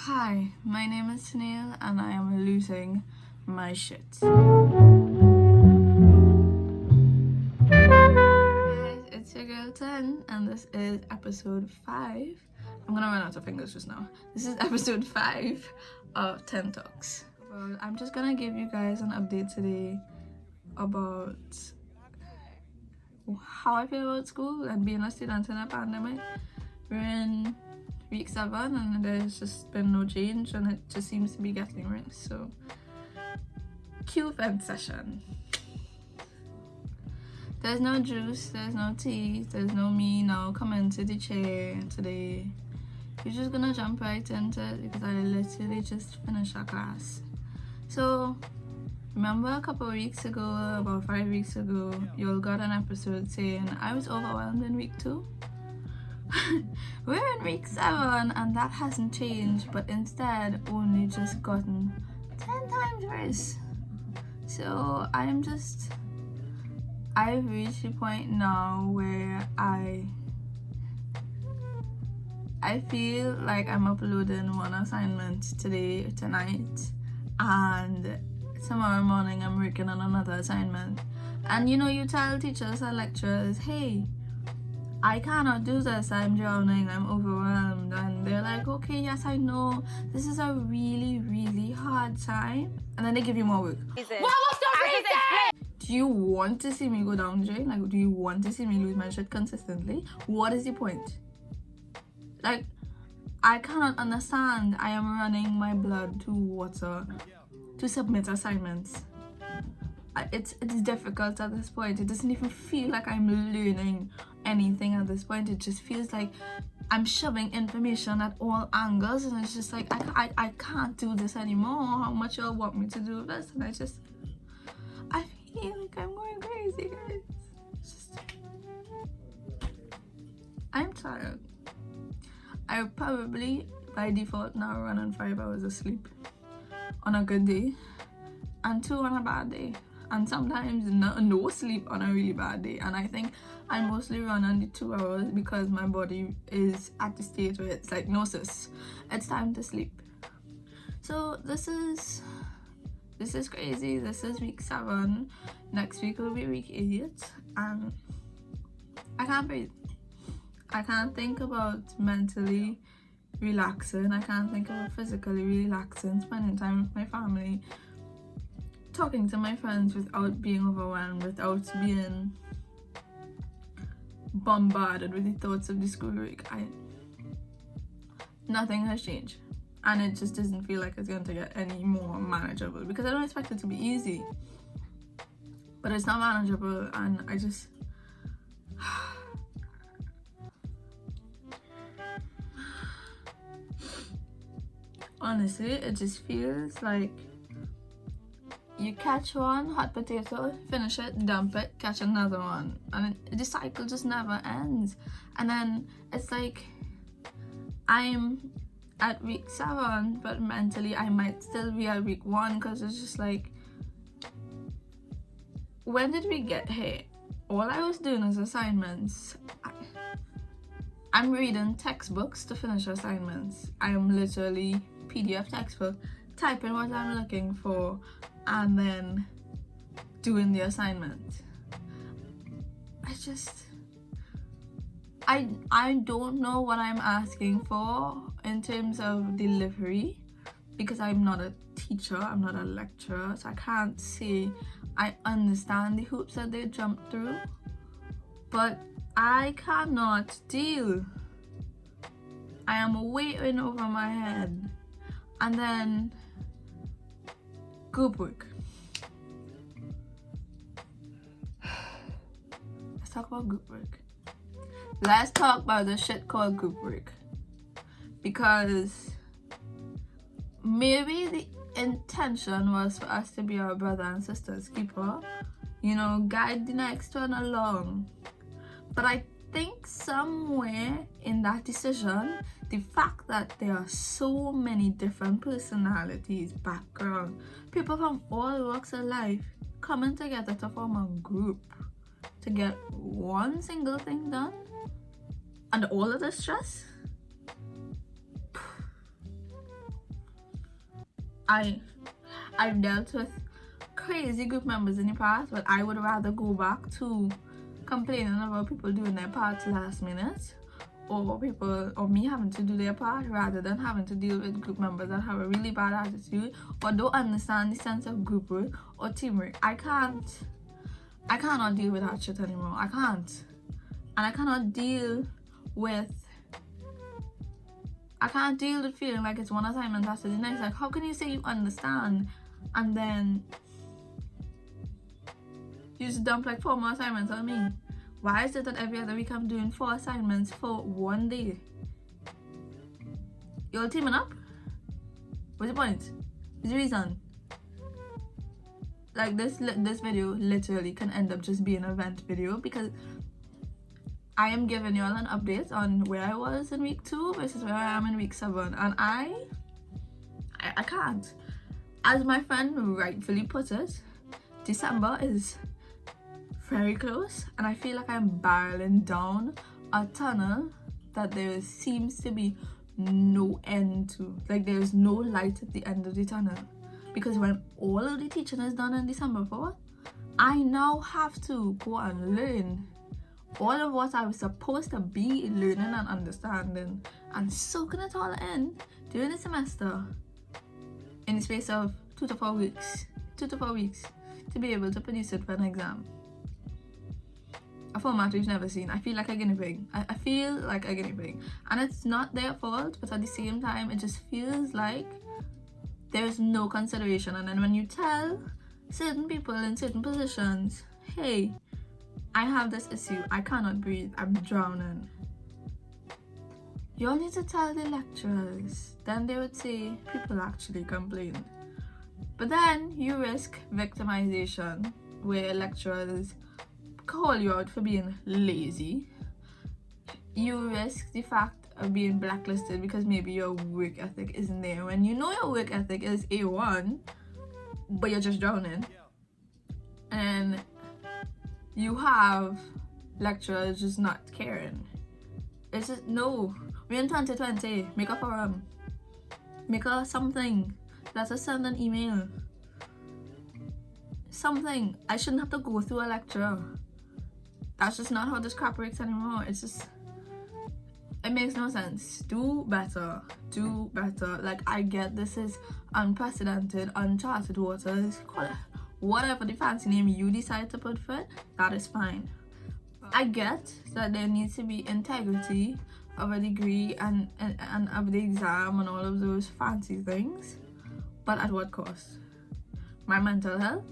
Hi, my name is Neil and I am losing my shit. Guys, it's your girl 10 and this is episode 5. I'm gonna run out of fingers just now. This is episode 5 of 10 Talks. Well, I'm just gonna give you guys an update today about how I feel about school and being a student in a pandemic. We're in week 7 and there's just been no change and it just seems to be getting worse. So cue vent session. There's no juice, there's no tea, there's no me now coming to the chair today. You're just gonna jump right into it because I literally just finished a class. So remember a couple of weeks ago, about 5 weeks ago, you all got an episode saying I was overwhelmed in week 2? We're in week 7 and that hasn't changed, but instead only just gotten 10 times worse. So I've reached a point now where I feel like I'm uploading one assignment tonight, and tomorrow morning I'm working on another assignment. And you tell teachers and lecturers, hey, I cannot do this, I'm drowning, I'm overwhelmed, and they're like, okay, yes, I know, this is a really, really hard time, and then they give you more work. What was the reason? Do you want to see me go down the drain? Like, do you want to see me lose my shit consistently? What is the point? Like, I cannot understand. I am running my blood to water to submit assignments. It's difficult at this point. It doesn't even feel like I'm learning anything at this point. It just feels like I'm shoving information at all angles, and it's just like I can't do this anymore. How much y'all want me to do this? And I feel like I'm going crazy, guys. I'm tired. I probably by default now run on 5 hours of sleep on a good day and 2 on a bad day, and sometimes no sleep on a really bad day. And I think I mostly run on the 2 hours because my body is at the stage where it's like, no sis, it's time to sleep. So this is crazy. This is week 7. Next week will be week 8 and I can't breathe. I can't think about mentally relaxing. I can't think about physically relaxing, spending time with my family, talking to my friends without being overwhelmed, without being bombarded with the thoughts of the schoolwork. Nothing has changed, and it just doesn't feel like it's going to get any more manageable, because I don't expect it to be easy, but it's not manageable. And I just honestly, it just feels like you catch one hot potato, finish it, dump it, catch another one, and the cycle just never ends. And then it's like I'm at week 7, but mentally I might still be at week 1, because it's just like, when did we get here? All I was doing is assignments. I'm reading textbooks to finish assignments. I am literally PDF textbook, typing what I'm looking for, and then doing the assignment. I don't know what I'm asking for in terms of delivery, because I'm not a teacher, I'm not a lecturer, so I can't say I understand the hoops that they jump through, but I cannot deal. I am waiting over my head. And then group work. Let's talk about group work. Let's talk about the shit called group work, because maybe the intention was for us to be our brother and sister's keeper, guide the next one along. But I think somewhere in that decision, the fact that there are so many different personalities, background, people from all walks of life coming together to form a group to get one single thing done, and all of the stress, I've dealt with crazy group members in the past, but I would rather go back to complaining about people doing their parts last minute, or me having to do their part, rather than having to deal with group members that have a really bad attitude or don't understand the sense of group work or teamwork. I cannot deal with that shit anymore. I can't. And I can't deal with feeling like it's one assignment after the next. Like, how can you say you understand and then you just dump like 4 more assignments on me? Why is it that every other week I'm doing 4 assignments for 1 day? You're teaming up? What's the point? What's the reason? Like, this video literally can end up just being an event video, because I am giving you all an update on where I was in week 2 versus where I am in week 7, and I can't. As my friend rightfully put it, December is very close, and I feel like I'm barreling down a tunnel that there seems to be no end to. Like, there's no light at the end of the tunnel, because when all of the teaching is done in December, for what? I now have to go and learn all of what I was supposed to be learning and understanding and soaking it all in during the semester in the space of 2 to 4 weeks to be able to produce it for an exam. A format we've never seen. I feel like a guinea pig. I feel like a guinea pig. And it's not their fault, but at the same time, it just feels like there's no consideration. And then when you tell certain people in certain positions, hey, I have this issue, I cannot breathe, I'm drowning, you all need to tell the lecturers. Then they would say people actually complained. But then you risk victimization, where lecturers call you out for being lazy. You risk the fact of being blacklisted because maybe your work ethic isn't there, when you know your work ethic is A1, but you're just drowning. And you have lecturers just not caring. It's just, no, we're in 2020. Make a forum, make a something, let us send an email, something. I shouldn't have to go through a lecture. That's just not how this crap works anymore. It's just, it makes no sense. Do better. Like, I get this is unprecedented, uncharted waters, call it whatever the fancy name you decide to put for it, that is fine. I get that there needs to be integrity of a degree and of the exam and all of those fancy things, but at what cost? My mental health?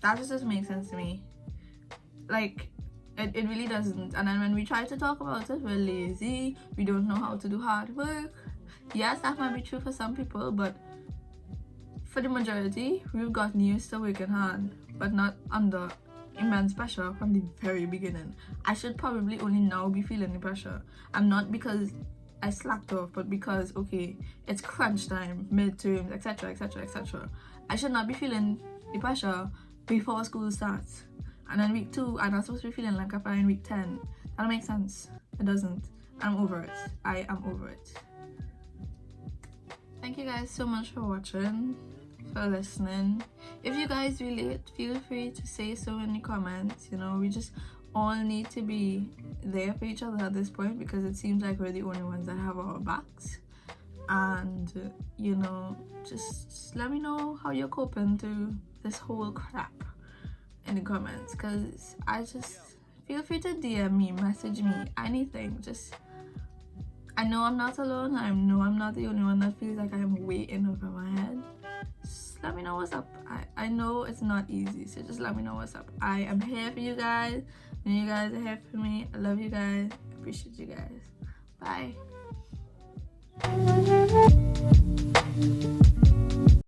That just doesn't make sense to me. Like, it really doesn't. And then when we try to talk about it, we're lazy, we don't know how to do hard work. Yes, that might be true for some people, but for the majority, we've gotten used to working hard, but not under immense pressure from the very beginning. I should probably only now be feeling the pressure. And not because I slacked off, but because, okay, it's crunch time, midterms, etc, etc, etc. I should not be feeling the pressure before school starts. And then week 2, I'm not supposed to be feeling like I'm in week 10. That makes sense. It doesn't. I'm over it. I am over it. Thank you guys so much for watching, for listening. If you guys relate, feel free to say so in the comments. You know, we just all need to be there for each other at this point, because it seems like we're the only ones that have our backs. And you know, just let me know how you're coping through this whole crap in the comments, because I just feel free to DM me, message me, anything. Just, I know I'm not alone. I know I'm not the only one that feels like I'm way in over my head. Just let me know what's up. I know it's not easy, so just let me know what's up. I am here for you guys, and you guys are here for me. I love you guys. Appreciate you guys. Bye.